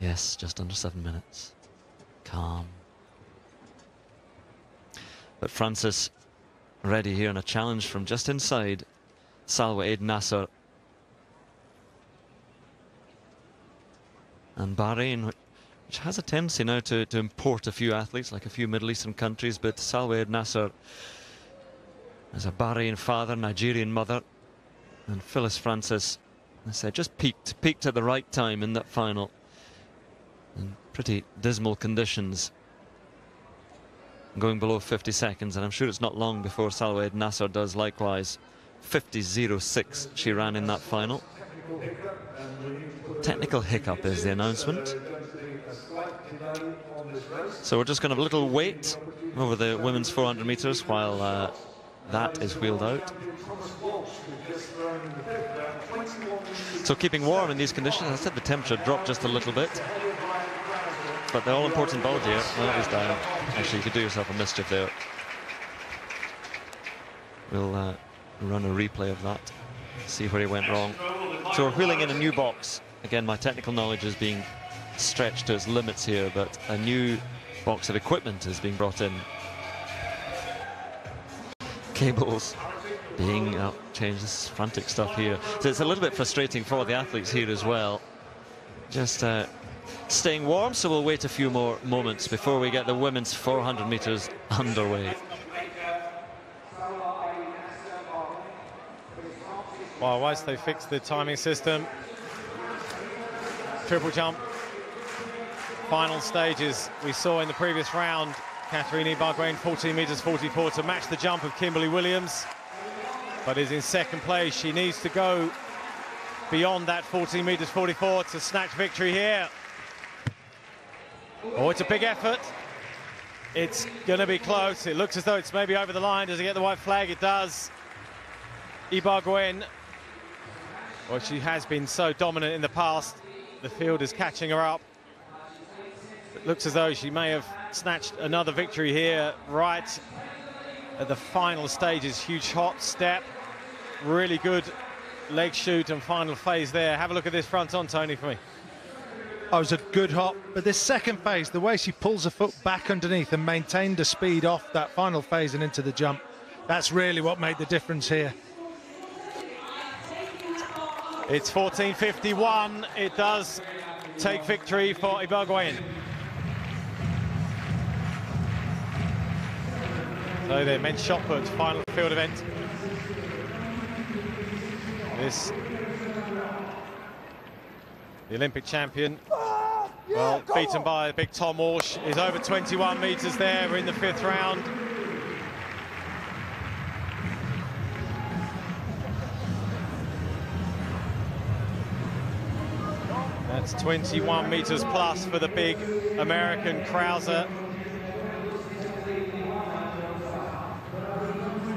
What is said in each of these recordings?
Yes, just under 7 minutes. Calm. But Francis ready here, and a challenge from just inside Salwa Eid Nasser. And Bahrain, which has a tendency now to import a few athletes, like a few Middle Eastern countries, but Salwa Eid Nasser has a Bahrain father, Nigerian mother, and Phyllis Francis, I said, just peaked at the right time in that final. In pretty dismal conditions, going below 50 seconds, and I'm sure it's not long before Salwa Eid Nasser does likewise. 50.06 she ran in that final. Technical hiccup is the announcement. So we're just going to have a little wait over the women's 400 meters while that is wheeled out. So keeping warm in these conditions. As I said, the temperature dropped just a little bit. But the all-important bulge here, well, it is down. Actually, you could do yourself a mischief there. We'll run a replay of that, see where he went wrong. So we're wheeling in a new box. Again, my technical knowledge is being stretched to its limits here, but a new box of equipment is being brought in. Cables being changed. This is frantic stuff here. So it's a little bit frustrating for the athletes here as well. Just staying warm, so we'll wait a few more moments before we get the women's 400 meters underway. Well, whilst they fix the timing system, triple jump, final stages, we saw in the previous round, Katharine Ibargüen 14 meters 44 to match the jump of Kimberly Williams, but is in second place. She needs to go beyond that 14 meters 44 to snatch victory here. Oh, it's a big effort. It's going to be close. It looks as though it's maybe over the line. Does it get the white flag? It does. Ibargüen, well, she has been so dominant in the past. The field is catching her up. It looks as though she may have snatched another victory here right at the final stages. Huge hop step, really good leg shoot and final phase there. Have a look at this front on, Tony, for me. Oh, it was a good hop, but this second phase, the way she pulls her foot back underneath and maintained the speed off that final phase and into the jump, that's really what made the difference here. It's 14.51. It does take victory for Ibargüen. So the men's shot put, final field event. This, the Olympic champion, well, beaten by big Tom Walsh, is over 21 meters there. We're in the 5th round. That's 21 meters plus for the big American Krauser.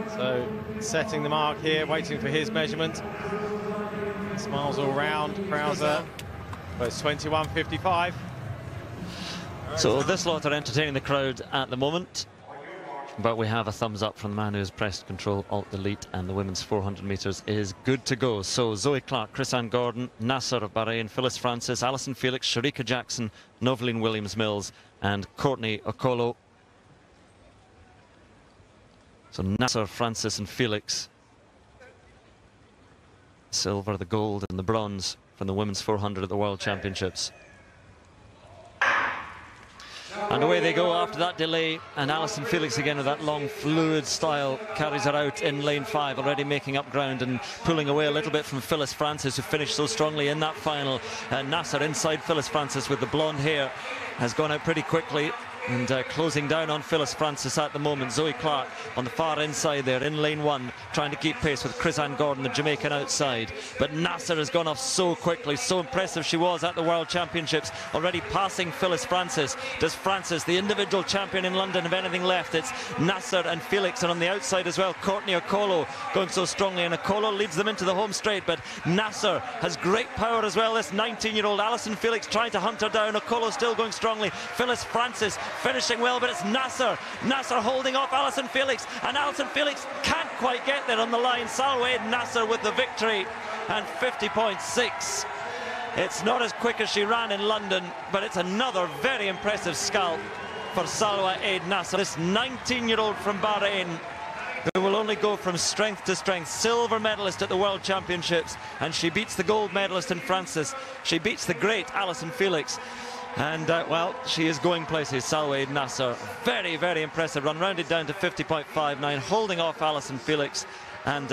So setting the mark here, waiting for his measurement. Smiles all round, Krauser. But it's 21.55. So this lot are entertaining the crowd at the moment, but we have a thumbs up from the man who has pressed Control Alt Delete, and the women's 400 meters is good to go. So Zoe Clark, Chris-Anne Gordon, Nasser of Bahrain, Phyllis Francis, Alison Felix, Sharika Jackson, Noveline Williams-Mills and Courtney Okolo. So Nasser, Francis and Felix. Silver, the gold and the bronze from the women's 400 at the World Championships. And away they go after that delay, and Alison Felix again with that long fluid style carries her out in lane 5, already making up ground and pulling away a little bit from Phyllis Francis, who finished so strongly in that final. Nasser inside Phyllis Francis with the blonde hair has gone out pretty quickly. And closing down on Phyllis Francis at the moment. Zoe Clark on the far inside there in lane 1, trying to keep pace with Chris-Anne Gordon, the Jamaican, outside. But Nasser has gone off so quickly, so impressive she was at the World Championships, already passing Phyllis Francis. Does Francis, the individual champion in London, have anything left? It's Nasser and Felix, and on the outside as well, Courtney Okolo going so strongly, and Okolo leads them into the home straight, but Nasser has great power as well. This 19-year-old Alison Felix trying to hunt her down. Okolo still going strongly. Phyllis Francis finishing well, but it's Nasser holding off Alison Felix, and Alison Felix can't quite get there on the line. Salwa Eid Nasser with the victory, and 50.6 It's not as quick as she ran in London, but it's another very impressive scalp for Salwa Eid Nasser. This 19-year-old from Bahrain, who will only go from strength to strength. Silver medalist at the World Championships, and she beats the gold medalist in Francis. She beats the great Alison Felix. And, well, she is going places, Salwa Eid Nasser. Very, very impressive run, rounded down to 50.59, holding off Alison Felix. And